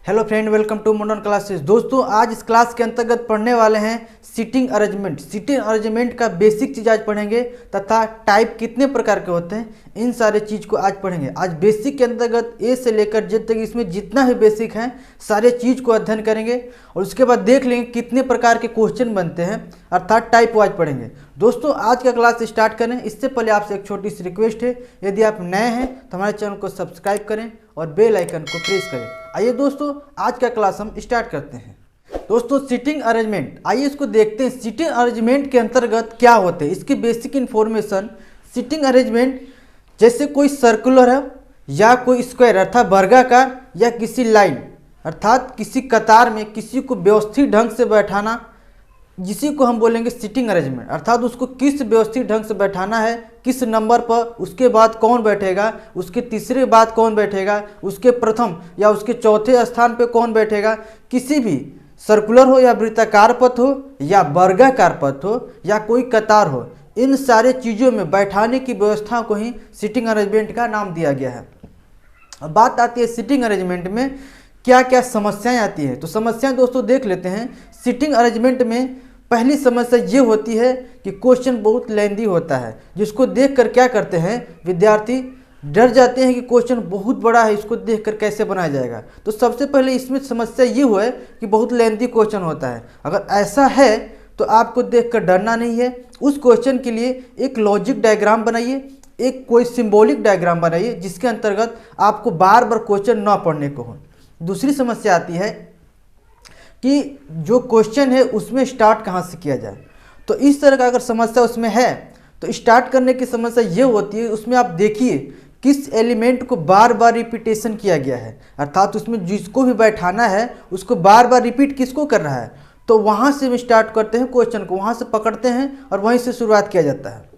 Hello friend, welcome to modern classes. दोस्तों, आज इस क्लास के अंतर्गत पढ़ने वाले हैं सीटिंग अरेंजमेंट। सीटिंग अरेंजमेंट का बेसिक चीज़ आज पढ़ेंगे तथा टाइप कितने प्रकार के होते हैं, इन सारे चीज़ को आज पढ़ेंगे। आज बेसिक के अंतर्गत ए से लेकर जेड तक इसमें जितना भी बेसिक हैं सारे चीज़ को अध्ययन करेंगे और उसके बाद देख लेंगे कितने प्रकार के क्वेश्चन बनते हैं, अर्थात टाइप वाइज पढ़ेंगे। दोस्तों, आज का क्लास स्टार्ट करें इससे पहले आपसे एक छोटी सी रिक्वेस्ट है, यदि आप नए हैं तो हमारे चैनल को सब्सक्राइब करें और बेल आइकन को प्रेस करें। आइए दोस्तों, आज का क्लास हम स्टार्ट करते हैं। दोस्तों, सीटिंग अरेंजमेंट, आइए इसको देखते हैं। सीटिंग अरेंजमेंट के अंतर्गत क्या होते हैं, इसकी बेसिक इन्फॉर्मेशन। सीटिंग अरेंजमेंट जैसे कोई सर्कुलर है या कोई स्क्वायर अर्थात वर्गाकार या किसी लाइन अर्थात किसी कतार में किसी को व्यवस्थित ढंग से बैठाना, जिसी को हम बोलेंगे सीटिंग अरेंजमेंट। अर्थात उसको किस व्यवस्थित ढंग से बैठाना है, किस नंबर पर, उसके बाद कौन बैठेगा, उसके तीसरे बाद कौन बैठेगा, उसके प्रथम या उसके चौथे स्थान पे कौन बैठेगा। किसी भी सर्कुलर हो या वृत्ताकार पथ हो या वर्गाकार पथ हो या कोई कतार हो, इन सारे चीज़ों में बैठाने की व्यवस्था को ही सीटिंग अरेंजमेंट का नाम दिया गया है। अब बात आती है सीटिंग अरेंजमेंट में क्या क्या समस्याएं आती है, तो समस्याएं दोस्तों देख लेते हैं। सीटिंग अरेंजमेंट में पहली समस्या ये होती है कि क्वेश्चन बहुत लेंदी होता है, जिसको देखकर क्या करते हैं विद्यार्थी डर जाते हैं कि क्वेश्चन बहुत बड़ा है, इसको देखकर कैसे बनाया जाएगा। तो सबसे पहले इसमें समस्या ये हुआ है कि बहुत लेंदी क्वेश्चन होता है। अगर ऐसा है तो आपको देखकर डरना नहीं है। उस क्वेश्चन के लिए एक लॉजिक डायग्राम बनाइए, एक कोई सिंबॉलिक डायग्राम बनाइए जिसके अंतर्गत आपको बार बार क्वेश्चन ना पढ़ने को हो। दूसरी समस्या आती है कि जो क्वेश्चन है उसमें स्टार्ट कहाँ से किया जाए। तो इस तरह का अगर समस्या उसमें है तो स्टार्ट करने की समस्या ये होती है, उसमें आप देखिए किस एलिमेंट को बार बार रिपीटेशन किया गया है, अर्थात उसमें जिसको भी बैठाना है उसको बार बार रिपीट किसको कर रहा है। तो वहाँ से हम स्टार्ट करते हैं क्वेश्चन को, वहाँ से पकड़ते हैं और वहीं से शुरुआत किया जाता है।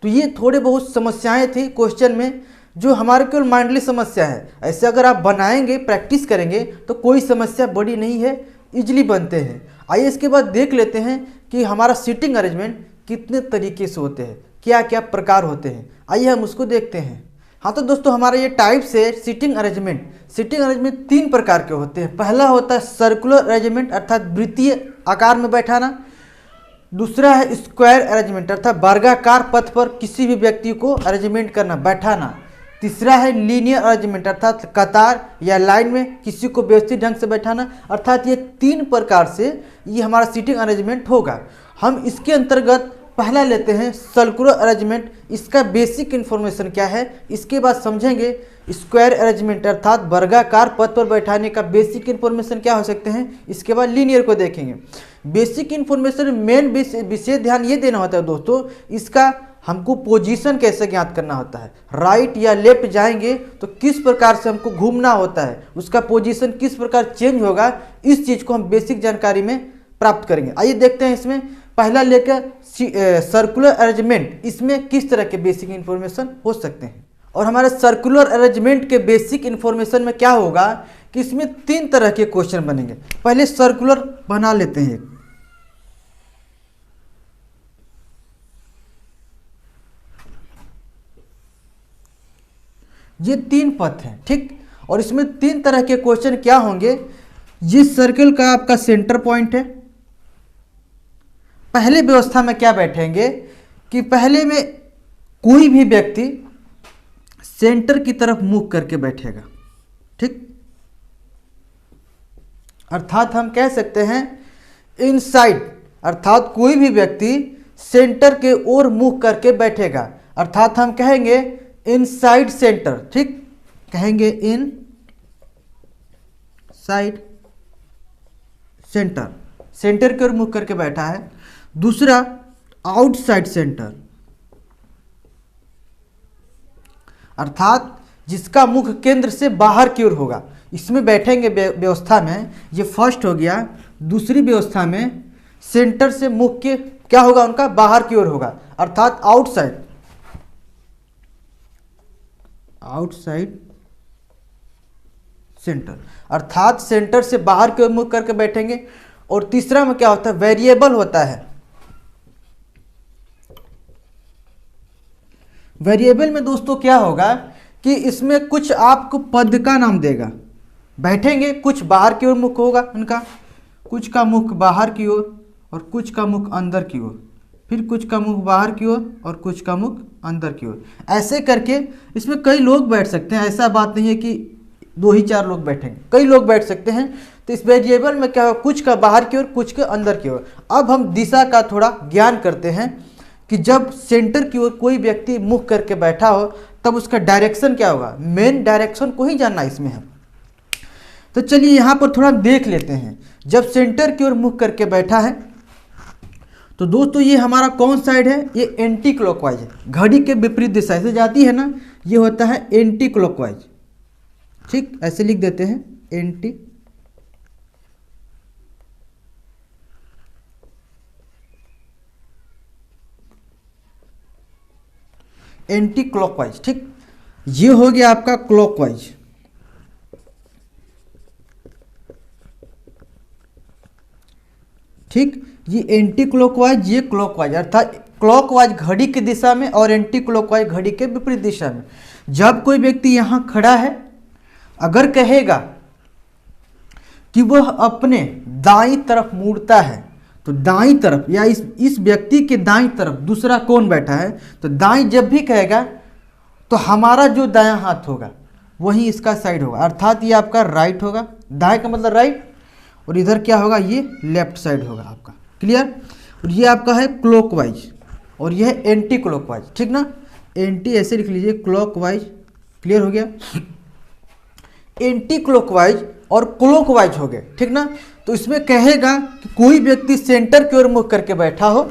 तो ये थोड़े बहुत समस्याएँ थी क्वेश्चन में जो हमारे केवल माइंडली समस्या है। ऐसे अगर आप बनाएंगे, प्रैक्टिस करेंगे तो कोई समस्या बड़ी नहीं है, इजीली बनते हैं। आइए इसके बाद देख लेते हैं कि हमारा सीटिंग अरेंजमेंट कितने तरीके से होते हैं, क्या क्या प्रकार होते हैं। आइए हम उसको देखते हैं। हाँ तो दोस्तों, हमारा ये टाइप्स है सीटिंग अरेंजमेंट। सीटिंग अरेंजमेंट तीन प्रकार के होते हैं। पहला होता है सर्कुलर अरेंजमेंट अर्थात वृत्तीय आकार में बैठाना। दूसरा है स्क्वायर अरेंजमेंट अर्थात वर्गाकार पथ पर किसी भी व्यक्ति को अरेंजमेंट करना, बैठाना। तीसरा है लीनियर अरेंजमेंट अर्थात कतार या लाइन में किसी को व्यवस्थित ढंग से बैठाना। अर्थात ये तीन प्रकार से ये हमारा सीटिंग अरेंजमेंट होगा। हम इसके अंतर्गत पहला लेते हैं सर्कुलर अरेंजमेंट। इसका बेसिक इन्फॉर्मेशन क्या है, इसके बाद समझेंगे। स्क्वायर अरेंजमेंट अर्थात वर्गाकार पथ पर बैठाने का बेसिक इन्फॉर्मेशन क्या हो सकते हैं, इसके बाद लीनियर को देखेंगे। बेसिक इन्फॉर्मेशन मेन विशेष ध्यान ये देना होता है दोस्तों, इसका हमको पोजीशन कैसे ज्ञात करना होता है। राइट या लेफ्ट जाएंगे तो किस प्रकार से हमको घूमना होता है, उसका पोजीशन किस प्रकार चेंज होगा, इस चीज़ को हम बेसिक जानकारी में प्राप्त करेंगे। आइए देखते हैं इसमें पहला लेकर सर्कुलर अरेंजमेंट, इसमें किस तरह के बेसिक इन्फॉर्मेशन हो सकते हैं। और हमारे सर्कुलर अरेंजमेंट के बेसिक इन्फॉर्मेशन में क्या होगा कि इसमें तीन तरह के क्वेश्चन बनेंगे। पहले सर्कुलर बना लेते हैं। ये तीन पथ हैं, ठीक। और इसमें तीन तरह के क्वेश्चन क्या होंगे। जिस सर्कल का आपका सेंटर पॉइंट है, पहले व्यवस्था में क्या बैठेंगे कि पहले में कोई भी व्यक्ति सेंटर की तरफ मुख करके बैठेगा, ठीक। अर्थात हम कह सकते हैं इनसाइड, अर्थात कोई भी व्यक्ति सेंटर के ओर मुख करके बैठेगा, अर्थात हम कहेंगे इनसाइड सेंटर, ठीक। कहेंगे इन साइड सेंटर, सेंटर की ओर मुख करके बैठा है। दूसरा आउटसाइड सेंटर, अर्थात जिसका मुख केंद्र से बाहर की ओर होगा, इसमें बैठेंगे व्यवस्था में। ये फर्स्ट हो गया। दूसरी व्यवस्था में सेंटर से मुख के क्या होगा, उनका बाहर की ओर होगा, अर्थात आउटसाइड, आउटसाइड सेंटर, अर्थात सेंटर से बाहर की ओर मुख करके बैठेंगे। और तीसरा में क्या होता है, वेरिएबल होता है। वेरिएबल में दोस्तों क्या होगा कि इसमें कुछ आपको पद का नाम देगा, बैठेंगे, कुछ बाहर की ओर मुख होगा उनका, कुछ का मुख बाहर की ओर और कुछ का मुख अंदर की ओर, फिर कुछ का मुख बाहर की ओर और कुछ का मुख अंदर की ओर। ऐसे करके इसमें कई लोग बैठ सकते हैं, ऐसा बात नहीं है कि 2 ही 4 लोग बैठेंगे, कई लोग बैठ सकते हैं। तो इस वेरिएबल में क्या होगा, कुछ का बाहर की ओर कुछ के अंदर की ओर। अब हम दिशा का थोड़ा ज्ञान करते हैं कि जब सेंटर की ओर कोई व्यक्ति मुख करके बैठा हो तब उसका डायरेक्शन क्या होगा, मेन डायरेक्शन को ही जानना इसमें है। तो चलिए यहाँ पर थोड़ा देख लेते हैं। जब सेंटर की ओर मुख करके बैठा है तो दोस्तों ये हमारा कौन साइड है, ये एंटी क्लॉकवाइज है, घड़ी के विपरीत दिशा से जाती है ना, ये होता है एंटी क्लॉकवाइज। ठीक, ऐसे लिख देते हैं एंटी क्लॉकवाइज। ठीक, ये हो गया आपका क्लॉकवाइज। ठीक, ये एंटी क्लॉकवाइज, ये क्लॉकवाइज, अर्थात क्लॉकवाइज घड़ी की दिशा में और एंटी क्लॉकवाइज घड़ी के विपरीत दिशा में। जब कोई व्यक्ति यहां खड़ा है, अगर कहेगा कि वह अपने दाईं तरफ मुड़ता है तो दाईं तरफ या इस व्यक्ति के दाईं तरफ दूसरा कौन बैठा है, तो दाईं जब भी कहेगा तो हमारा जो दायां हाथ होगा वही इसका साइड होगा, अर्थात ये आपका राइट होगा, दाएं का मतलब राइट, और इधर क्या होगा, ये लेफ्ट साइड होगा आपका। क्लियर। और ये आपका है क्लॉकवाइज और ये है एंटी क्लॉकवाइज। ठीक ना, एंटी ऐसे लिख लीजिए, क्लॉकवाइज। क्लियर हो गया। एंटी क्लॉकवाइज और क्लॉकवाइज हो गए। ठीक ना, तो इसमें कहेगा कि कोई व्यक्ति सेंटर की ओर मुख करके बैठा हो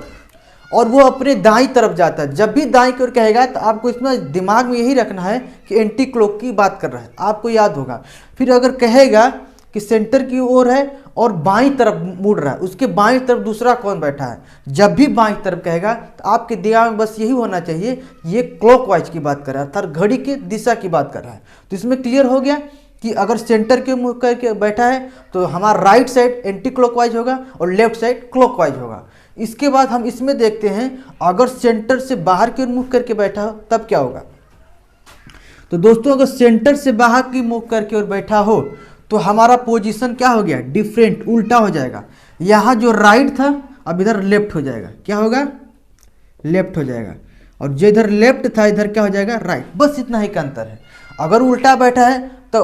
और वो अपने दाईं तरफ जाता है। जब भी दाईं की ओर कहेगा तो आपको इसमें दिमाग में यही रखना है कि एंटी क्लॉक की बात कर रहा है, आपको याद होगा। फिर अगर कहेगा कि सेंटर की ओर है और बाईं तरफ मुड़ रहा है, उसके बाईं तरफ दूसरा कौन बैठा है, जब भी बाईं तरफ कहेगा तो आपके दिमाग में बस यही होना चाहिए, ये क्लॉकवाइज की बात कर रहा है, अर्थात घड़ी की दिशा की बात कर रहा है। तो इसमें क्लियर हो गया कि अगर सेंटर के मुख करके बैठा है तो हमारा राइट साइड एंटी क्लॉकवाइज होगा और लेफ्ट साइड क्लॉकवाइज होगा। इसके बाद हम इसमें देखते हैं, अगर सेंटर से बाहर की ओर मुख करके बैठा हो तब क्या होगा। तो दोस्तों अगर सेंटर से बाहर की मुख करके और बैठा हो तो हमारा पोजीशन क्या हो गया, डिफरेंट, उल्टा हो जाएगा। यहाँ जो राइट था अब इधर लेफ्ट हो जाएगा, क्या होगा, लेफ्ट हो जाएगा, और जो इधर लेफ्ट था इधर क्या हो जाएगा, राइट। बस इतना ही का अंतर है। अगर उल्टा बैठा है तो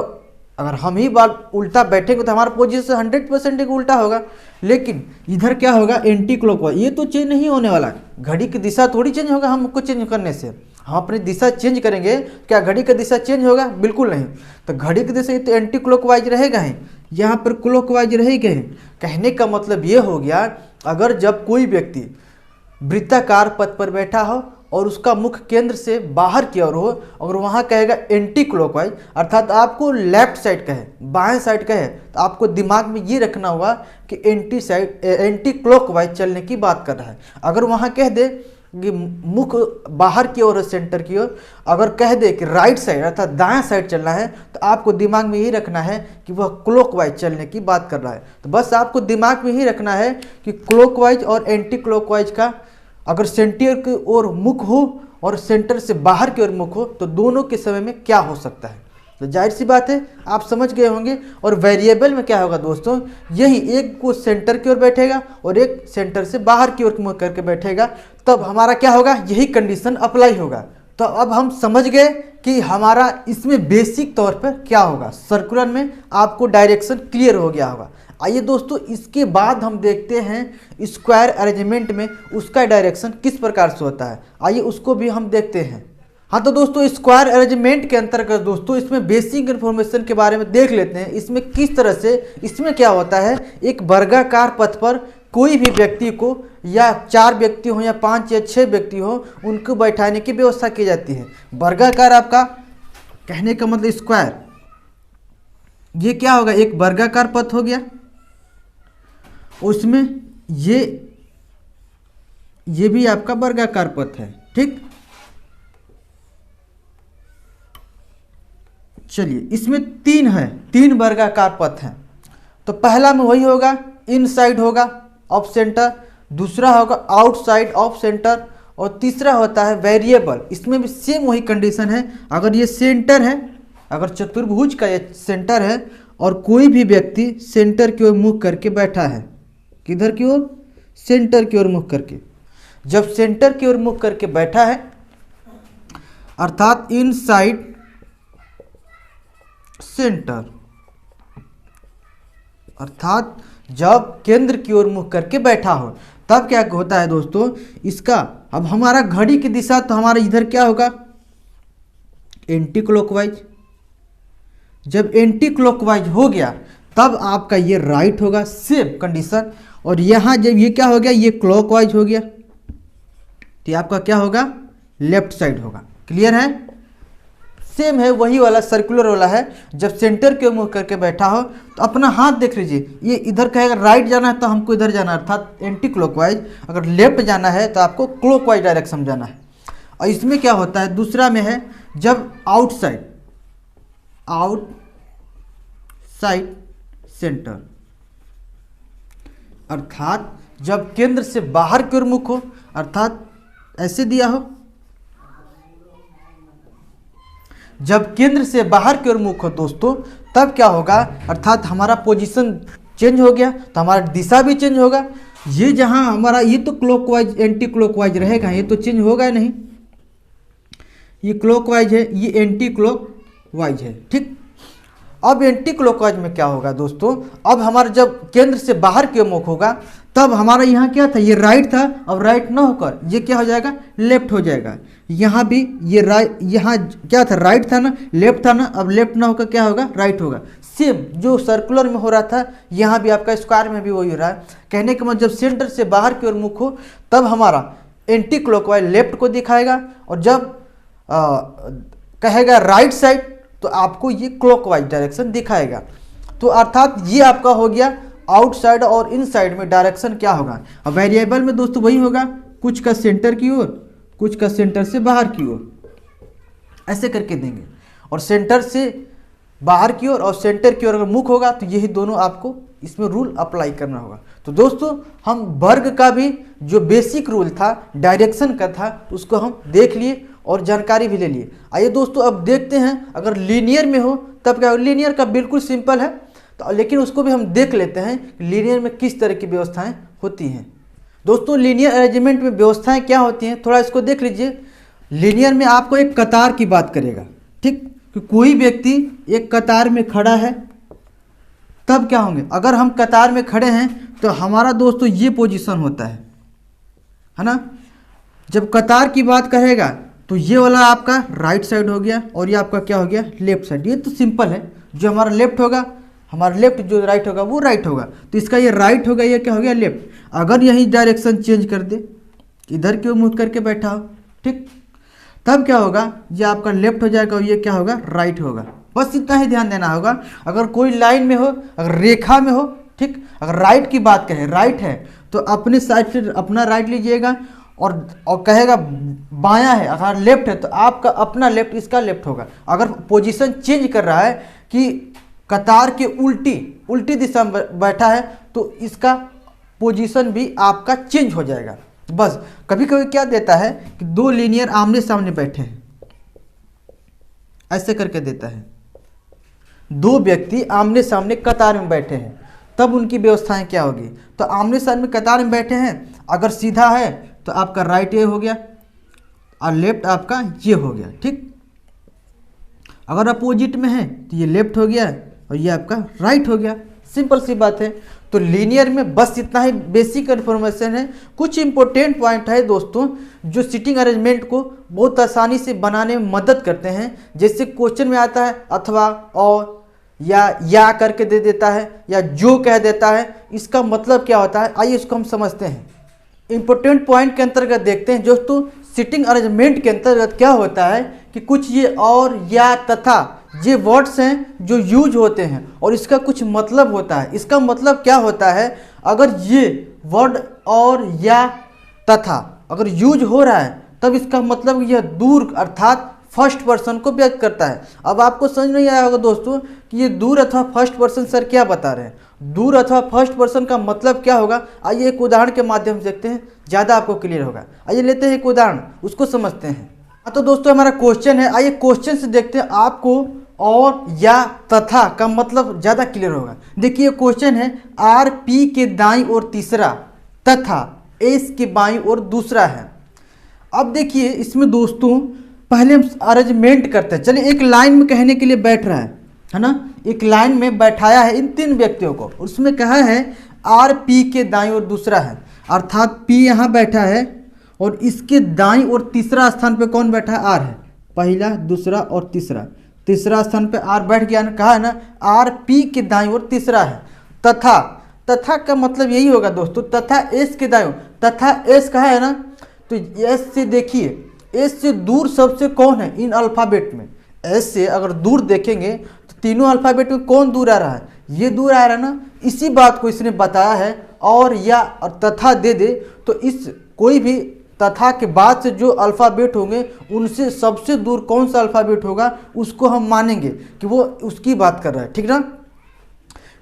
अगर हम ही बाल उल्टा बैठेंगे तो हमारा पोजीशन 100% एक उल्टा होगा, लेकिन इधर क्या होगा, एंटी क्लॉकवाइज। ये तो चेंज नहीं होने वाला, घड़ी की दिशा थोड़ी चेंज होगा हमको चेंज करने से। हम अपनी दिशा चेंज करेंगे, क्या घड़ी की दिशा चेंज होगा, बिल्कुल नहीं। तो घड़ी की दिशा तो एंटी क्लॉकवाइज रहेगा ही, यहाँ पर क्लॉकवाइज रहेगा ही। कहने का मतलब ये हो गया, अगर जब कोई व्यक्ति वृत्ताकार पथ पर बैठा हो और उसका मुख केंद्र से बाहर की ओर हो, अगर वहाँ कहेगा एंटी क्लॉकवाइज, अर्थात आपको लेफ्ट साइड कहे, बाएं साइड कहे, तो आपको दिमाग में ये रखना होगा कि एंटी क्लॉकवाइज चलने की बात कर रहा है। अगर वहाँ कह दे कि मुख बाहर की ओर है सेंटर की ओर, अगर कह दे कि राइट साइड अर्थात दायां साइड चलना है, तो आपको दिमाग में यही रखना है कि वह क्लॉकवाइज चलने की बात कर रहा है। तो बस आपको दिमाग में यही रखना है कि क्लॉकवाइज और एंटी क्लॉकवाइज का अगर सेंटर की ओर मुख हो और सेंटर से बाहर की ओर मुख हो तो दोनों के समय में क्या हो सकता है। तो जाहिर सी बात है आप समझ गए होंगे। और वेरिएबल में क्या होगा दोस्तों, यही एक को सेंटर की ओर बैठेगा और एक सेंटर से बाहर की ओर मुख करके बैठेगा, तब हमारा क्या होगा, यही कंडीशन अप्लाई होगा। तो अब हम समझ गए कि हमारा इसमें बेसिक तौर पर क्या होगा, सर्कुलर में आपको डायरेक्शन क्लियर हो गया होगा। आइए दोस्तों, इसके बाद हम देखते हैं स्क्वायर अरेंजमेंट में उसका डायरेक्शन किस प्रकार से होता है। आइए उसको भी हम देखते हैं। हाँ तो दोस्तों, स्क्वायर अरेंजमेंट के अंतर्गत दोस्तों इसमें बेसिक इन्फॉर्मेशन के बारे में देख लेते हैं। इसमें किस तरह से, इसमें क्या होता है, एक वर्गाकार पथ पर कोई भी व्यक्ति को, या 4 व्यक्ति हो या 5 या 6 व्यक्ति हो, उनको बैठाने की व्यवस्था की जाती है। वर्गाकार आपका कहने का मतलब स्क्वायर, ये क्या होगा, एक वर्गाकार पथ हो गया, उसमें ये भी आपका वर्गाकार पथ है। ठीक, चलिए इसमें 3 है, 3 वर्गाकार पथ हैं। तो पहला में वही होगा, इनसाइड होगा ऑफ सेंटर, दूसरा होगा आउटसाइड ऑफ सेंटर, और तीसरा होता है वेरिएबल। इसमें भी सेम वही कंडीशन है। अगर ये सेंटर है, अगर चतुर्भुज का ये सेंटर है और कोई भी व्यक्ति सेंटर की ओर मुख करके बैठा है। किधर की ओर? सेंटर की ओर मुख करके। जब सेंटर की ओर मुख करके बैठा है अर्थात इनसाइड सेंटर, अर्थात जब केंद्र की ओर मुख करके बैठा हो तब क्या होता है दोस्तों, इसका अब हमारा घड़ी की दिशा तो हमारा इधर क्या होगा? Anti clockwise. जब एंटी क्लॉकवाइज हो गया तब आपका ये राइट होगा, सेम कंडीशन। और यहाँ जब ये क्या हो गया, ये क्लॉकवाइज हो गया तो ये आपका क्या होगा? लेफ्ट साइड होगा। क्लियर है? सेम है, वही वाला सर्कुलर वाला है। जब सेंटर के मुंह करके बैठा हो तो अपना हाथ देख लीजिए, ये इधर कहेगा राइट जाना है तो हमको इधर जाना है अर्थात एंटी क्लॉकवाइज। अगर लेफ्ट जाना है तो आपको क्लॉकवाइज डायरेक्शन में जाना है। और इसमें क्या होता है, दूसरा में है जब आउटसाइड सेंटर, अर्थात जब केंद्र से बाहर की ओर मुख हो, अर्थात ऐसे दिया हो, जब केंद्र से बाहर की ओर मुख हो दोस्तों तब क्या होगा, अर्थात हमारा पोजीशन चेंज हो गया तो हमारा दिशा भी चेंज होगा। ये जहां हमारा ये तो क्लॉकवाइज एंटी क्लॉकवाइज रहेगा, ये तो चेंज होगा नहीं। ये क्लॉकवाइज है, ये एंटी क्लॉकवाइज है। ठीक, अब एंटी क्लॉकवाइज में क्या होगा दोस्तों, अब हमारा जब केंद्र से बाहर की ओर मुख होगा तब हमारा यहाँ क्या था, ये राइट था। अब राइट ना होकर ये क्या हो जाएगा, लेफ्ट हो जाएगा। यहाँ भी ये राइट, यहाँ क्या था, राइट था ना, लेफ्ट था ना, अब लेफ्ट ना होकर क्या होगा, राइट होगा। सेम जो सर्कुलर में हो रहा था यहाँ भी आपका स्क्वायर में भी वही हो रहा है। कहने का मतलब जब सेंटर से बाहर की ओर मुख हो तब हमारा एंटी क्लॉकवाइज लेफ्ट को दिखाएगा, और जब कहेगा राइट साइड तो आपको ये क्लॉकवाइज डायरेक्शन दिखाएगा। तो अर्थात ये आपका हो गया आउटसाइड और इनसाइड में डायरेक्शन क्या होगा। अब वेरिएबल में दोस्तों वही होगा, कुछ का सेंटर की ओर, कुछ का सेंटर से बाहर की ओर, ऐसे करके देंगे। और सेंटर से बाहर की ओर और सेंटर की ओर अगर मुख होगा तो यही दोनों आपको इसमें रूल अप्लाई करना होगा। तो दोस्तों हम वर्ग का भी जो बेसिक रूल था डायरेक्शन का था उसको हम देख लिए और जानकारी भी ले लिए। आइए दोस्तों अब देखते हैं अगर लीनियर में हो तब क्या हो। लीनियर का बिल्कुल सिंपल है तो लेकिन उसको भी हम देख लेते हैं कि लीनियर में किस तरह की व्यवस्थाएं होती हैं। दोस्तों लीनियर अरेंजमेंट में व्यवस्थाएं क्या होती हैं थोड़ा इसको देख लीजिए। लीनियर में आपको एक कतार की बात करेगा, ठीक, कि कोई व्यक्ति एक कतार में खड़ा है तब क्या होंगे, अगर हम कतार में खड़े हैं तो हमारा दोस्तों ये पोजीशन होता है ना। जब कतार की बात करेगा तो ये वाला आपका राइट साइड हो गया और ये आपका क्या हो गया, लेफ्ट साइड। ये तो सिंपल है, जो हमारा लेफ्ट होगा, हमारा लेफ्ट जो राइट होगा वो राइट होगा, तो इसका ये राइट होगा, ये क्या हो गया, लेफ्ट। अगर यही डायरेक्शन चेंज कर दे, इधर क्यों मुँह करके बैठा हो, ठीक, तब क्या होगा, ये आपका लेफ्ट हो जाएगा और ये क्या होगा, राइट होगा। बस इतना ही ध्यान देना होगा। अगर कोई लाइन में हो, अगर रेखा में हो, ठीक, अगर राइट की बात करें, राइट है तो अपने साइड से अपना राइट लीजिएगा, और कहेगा बायां है, अगर लेफ्ट है तो आपका अपना लेफ्ट, इसका लेफ्ट होगा। अगर पोजीशन चेंज कर रहा है कि कतार के उल्टी दिशा में बैठा है तो इसका पोजीशन भी आपका चेंज हो जाएगा। बस कभी कभी क्या देता है कि दो लीनियर आमने सामने बैठे हैं, ऐसे करके देता है, दो व्यक्ति आमने सामने कतार में बैठे हैं तब उनकी व्यवस्थाएं क्या होगी। तो आमने सामने कतार में बैठे हैं, अगर सीधा है तो आपका राइट ये हो गया और लेफ्ट आपका ये हो गया, ठीक। अगर अपोजिट में है तो ये लेफ्ट हो गया और ये आपका राइट हो गया। सिंपल सी बात है। तो लीनियर में बस इतना ही बेसिक इन्फॉर्मेशन है। कुछ इंपॉर्टेंट पॉइंट है दोस्तों जो सीटिंग अरेंजमेंट को बहुत आसानी से बनाने में मदद करते हैं। जैसे क्वेश्चन में आता है अथवा और या करके दे देता है या जो कह देता है, इसका मतलब क्या होता है, आइए इसको हम समझते हैं। इंपॉर्टेंट पॉइंट के अंतर्गत देखते हैं दोस्तों, सीटिंग अरेंजमेंट के अंतर्गत क्या होता है कि कुछ ये और या तथा ये वर्ड्स हैं जो यूज होते हैं और इसका कुछ मतलब होता है। इसका मतलब क्या होता है, अगर ये वर्ड और या तथा अगर यूज हो रहा है तब इसका मतलब यह दूर अर्थात फर्स्ट पर्सन को व्यक्त करता है। अब आपको समझ नहीं आया होगा दोस्तों कि ये दूर अथवा फर्स्ट पर्सन सर क्या बता रहे हैं। दूर अथवा फर्स्ट पर्सन का मतलब क्या होगा, आइए एक उदाहरण के माध्यम से देखते हैं, ज़्यादा आपको क्लियर होगा। आइए लेते हैं एक उदाहरण, उसको समझते हैं। तो दोस्तों हमारा क्वेश्चन है, आइए क्वेश्चन से देखते हैं आपको और या तथा का मतलब ज़्यादा क्लियर होगा। देखिए क्वेश्चन है आर पी के दाईं ओर तीसरा तथा एस के बाईं ओर दूसरा है। अब देखिए इसमें दोस्तों पहले हम अरेंजमेंट करते हैं। चलिए एक लाइन में कहने के लिए बैठ रहा है ना, एक लाइन में बैठाया है इन 3 व्यक्तियों को, उसमें कहा है आर पी के दाईं ओर दूसरा है, अर्थात पी यहाँ बैठा है और इसके दाईं ओर तीसरा स्थान पे कौन बैठा है, आर है। पहला, दूसरा और तीसरा स्थान पे आर बैठ गया ना, कहा है ना आर पी के दाईं ओर तीसरा है। तथा का मतलब यही होगा दोस्तों, तथा एस के दाईं ओर, तथा एस कहा है ना, तो एस से देखिए एस से दूर सबसे कौन है इन अल्फ़ाबेट में। एस से अगर दूर देखेंगे तो तीनों अल्फ़ाबेट में कौन दूर आ रहा है, ये दूर आ रहा है ना। इसी बात को इसने बताया है और या और तथा दे दे तो इस कोई भी तथा के बाद से जो अल्फ़ाबेट होंगे उनसे सबसे दूर कौन सा अल्फ़ाबेट होगा उसको हम मानेंगे कि वो उसकी बात कर रहा है, ठीक ना।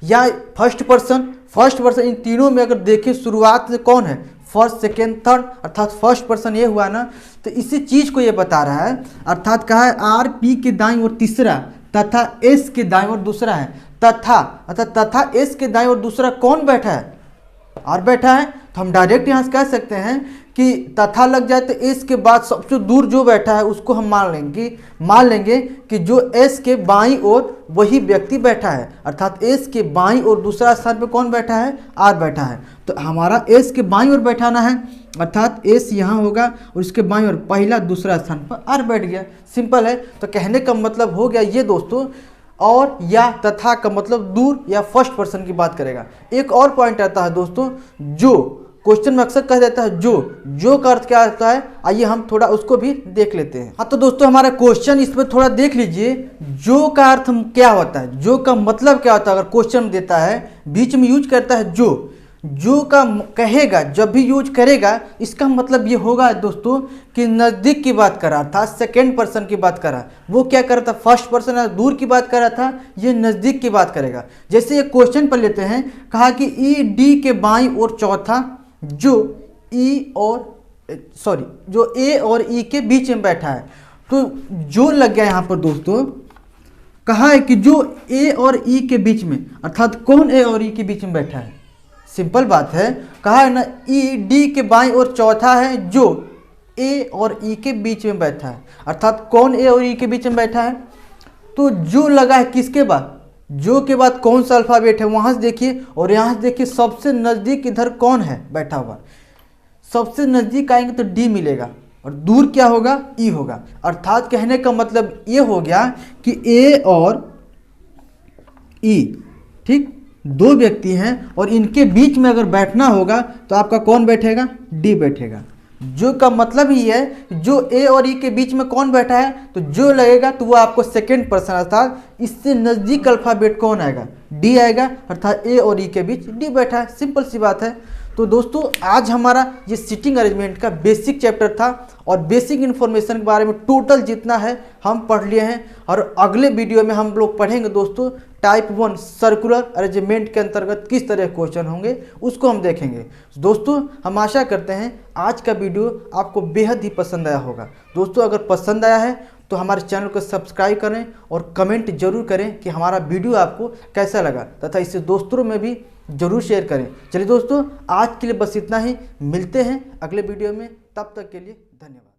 या फर्स्ट पर्सन इन तीनों में अगर देखें शुरुआत से कौन है, फर्स्ट, सेकेंड, थर्ड, अर्थात फर्स्ट पर्सन ये हुआ ना, तो इसी चीज़ को ये बता रहा है। अर्थात कहा है आर पी के दाईं ओर तीसरा तथा एस के दाईं ओर दूसरा है। तथा एस के दाईं ओर दूसरा कौन बैठा है, आर बैठा है। तो हम डायरेक्ट यहाँ से कह सकते हैं कि तथा लग जाए तो एस के बाद सबसे दूर जो बैठा है उसको हम मान लेंगे कि जो एस के बाईं ओर वही व्यक्ति बैठा है, अर्थात एस के बाईं ओर दूसरा स्थान पे कौन बैठा है, आर बैठा है। तो हमारा एस के बाईं ओर बैठाना है, अर्थात एस यहाँ होगा और इसके बाईं ओर पहला दूसरा स्थान पर आर बैठ गया। सिंपल है। तो कहने का मतलब हो गया ये दोस्तों, और या तथा का मतलब दूर या फर्स्ट पर्सन की बात करेगा। एक और पॉइंट आता है दोस्तों, जो क्वेश्चन में अक्सर कह देता है जो का अर्थ क्या होता है, आइए हम थोड़ा उसको भी देख लेते हैं। हाँ तो दोस्तों हमारा क्वेश्चन इसमें थोड़ा देख लीजिए, जो का अर्थ क्या होता है, जो का मतलब क्या होता है। अगर क्वेश्चन देता है बीच में यूज करता है जो का कहेगा, जब भी यूज करेगा इसका मतलब ये होगा दोस्तों कि नज़दीक की बात कर रहा था, सेकेंड पर्सन की बात कर रहा। वो क्या कर रहा था, फर्स्ट पर्सन दूर की बात कर रहा था, ये नज़दीक की बात करेगा। जैसे एक क्वेश्चन पर लेते हैं, कहा कि ई डी के बाईं ओर चौथा जो ए और ई के बीच में बैठा है। तो जो लग गया यहाँ पर दोस्तों, कहा है कि जो ए और ई के बीच में, अर्थात कौन ए और ई के बीच में बैठा है। सिंपल बात है, कहा है ना ई डी के बाईं ओर चौथा है जो ए और ई के बीच में बैठा है, अर्थात कौन ए और ई के बीच में बैठा है। तो जो लगा है किसके बाद, जो के बाद कौन सा अल्फ़ाबेट है, वहाँ से देखिए और यहाँ से देखिए सबसे नज़दीक इधर कौन है बैठा हुआ। सबसे नज़दीक आएंगे तो डी मिलेगा और दूर क्या होगा, ई होगा। अर्थात कहने का मतलब ये हो गया कि ए और ई, ठीक, 2 व्यक्ति हैं और इनके बीच में अगर बैठना होगा तो आपका कौन बैठेगा, डी बैठेगा। जो का मतलब ही है जो ए और ई के बीच में कौन बैठा है, तो जो लगेगा तो वो आपको सेकेंड पर्सन, अर्थात इससे नज़दीक अल्फ़ाबेट कौन आएगा, डी आएगा, अर्थात ए और ई के बीच डी बैठा है। सिंपल सी बात है। तो दोस्तों आज हमारा ये सीटिंग अरेंजमेंट का बेसिक चैप्टर था और बेसिक इन्फॉर्मेशन के बारे में टोटल जितना है हम पढ़ लिए हैं। और अगले वीडियो में हम लोग पढ़ेंगे दोस्तों टाइप 1 सर्कुलर अरेंजमेंट के अंतर्गत किस तरह क्वेश्चन होंगे उसको हम देखेंगे। दोस्तों हम आशा करते हैं आज का वीडियो आपको बेहद ही पसंद आया होगा। दोस्तों अगर पसंद आया है तो हमारे चैनल को सब्सक्राइब करें और कमेंट जरूर करें कि हमारा वीडियो आपको कैसा लगा, तथा इसे दोस्तों में भी जरूर शेयर करें। चलिए दोस्तों आज के लिए बस इतना ही, मिलते हैं अगले वीडियो में, तब तक के लिए धन्यवाद।